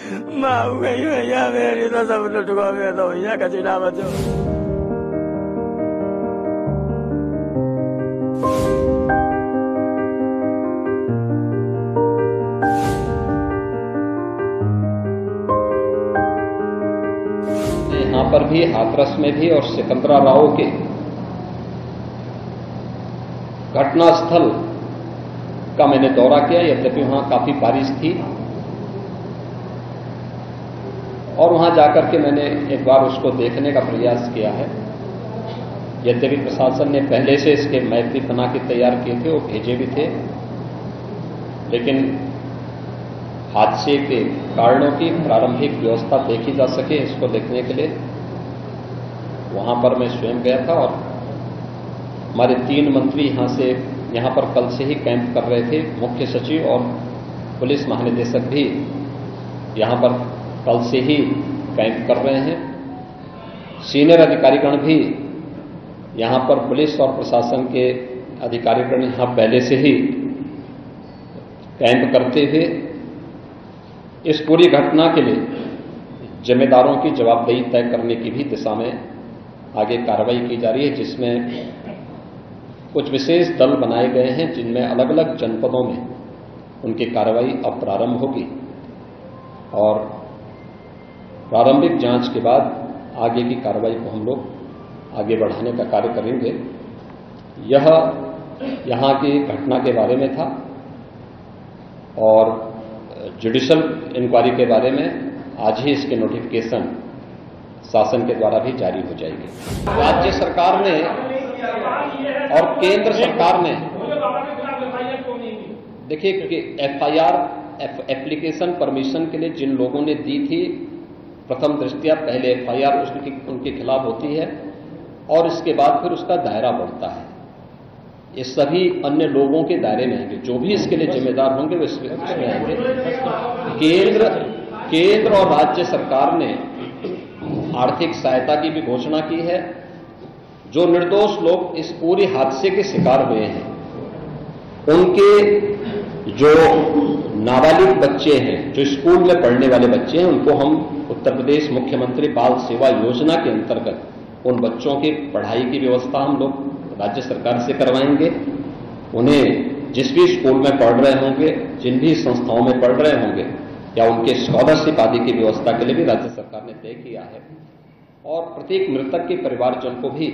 माँ गई भैया मेरी तो सब लुट गए तो भैया कची ना बचो। यहाँ पर भी हाथरस में भी और सिकंदराबाद के घटनास्थल का मैंने दौरा किया। यद्यपि वहां काफी बारिश थी और वहां जाकर के मैंने एक बार उसको देखने का प्रयास किया है। यद्यपि प्रशासन ने पहले से इसके मैप भी बना के तैयार किए थे और भेजे भी थे, लेकिन हादसे के कारणों की प्रारंभिक व्यवस्था देखी जा सके इसको देखने के लिए वहां पर मैं स्वयं गया था। और हमारे 3 मंत्री यहां पर कल से ही कैंप कर रहे थे। मुख्य सचिव और पुलिस महानिदेशक भी यहां पर कल से ही कैंप कर रहे हैं। सीनियर अधिकारीगण भी यहां पर पुलिस और प्रशासन के अधिकारीगण यहां पहले से ही कैंप करते हुए इस पूरी घटना के लिए जिम्मेदारों की जवाबदेही तय करने की भी दिशा में आगे कार्रवाई की जा रही है, जिसमें कुछ विशेष दल बनाए गए हैं जिनमें अलग अलग जनपदों में उनकी कार्रवाई अब प्रारंभ होगी और प्रारंभिक जांच के बाद आगे की कार्रवाई को हम लोग आगे बढ़ाने का कार्य करेंगे। यह यहां की घटना के बारे में था और जुडिशियल इंक्वायरी के बारे में आज ही इसके नोटिफिकेशन शासन के द्वारा भी जारी हो जाएगी। राज्य सरकार ने और केंद्र सरकार ने देखिए कि एफआईआर एप्लीकेशन परमिशन के लिए जिन लोगों ने दी थी, प्रथम दृष्टया पहले एफआईआर उनके खिलाफ होती है और इसके बाद फिर उसका दायरा बढ़ता है। ये सभी अन्य लोगों के दायरे में आएंगे, जो भी इसके लिए जिम्मेदार होंगे वे इसमें आएंगे। केंद्र और राज्य सरकार ने आर्थिक सहायता की भी घोषणा की है। जो निर्दोष लोग इस पूरे हादसे के शिकार हुए हैं, उनके जो नाबालिग बच्चे हैं, जो स्कूल में पढ़ने वाले बच्चे हैं, उनको हम उत्तर प्रदेश मुख्यमंत्री बाल सेवा योजना के अंतर्गत उन बच्चों की पढ़ाई की व्यवस्था हम लोग राज्य सरकार से करवाएंगे। उन्हें जिस भी स्कूल में पढ़ रहे होंगे, जिन भी संस्थाओं में पढ़ रहे होंगे, या उनके स्कॉलरशिप आदि की व्यवस्था के लिए भी राज्य सरकार ने तय किया है। और प्रत्येक मृतक के परिवारजन को भी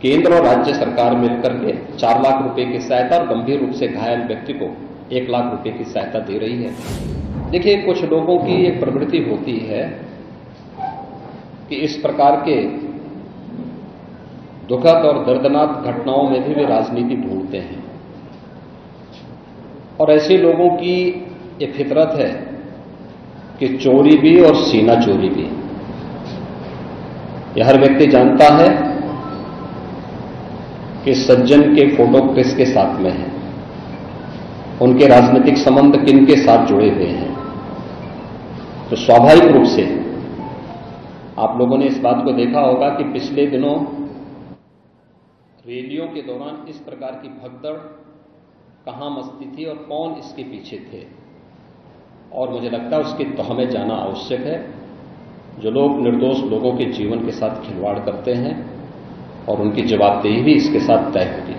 केंद्र और राज्य सरकार मिलकर के 4 लाख रुपए की सहायता और गंभीर रूप से घायल व्यक्ति को 1 लाख रुपए की सहायता दे रही है। देखिए, कुछ लोगों की एक प्रवृत्ति होती है कि इस प्रकार के दुखद और दर्दनाक घटनाओं में भी वे राजनीति ढूंढते हैं और ऐसे लोगों की ये फितरत है कि चोरी भी और सीना चोरी भी। यह हर व्यक्ति जानता है कि सज्जन के फोटो किसके साथ में है, उनके राजनीतिक संबंध किन के साथ जुड़े हुए हैं। तो स्वाभाविक रूप से आप लोगों ने इस बात को देखा होगा कि पिछले दिनों रैलियों के दौरान इस प्रकार की भगदड़ कहां मचती थी और कौन इसके पीछे थे। और मुझे लगता है उसकी तह में जाना आवश्यक है। जो लोग निर्दोष लोगों के जीवन के साथ खिलवाड़ करते हैं और उनकी जवाबदेही भी इसके साथ तय होगी।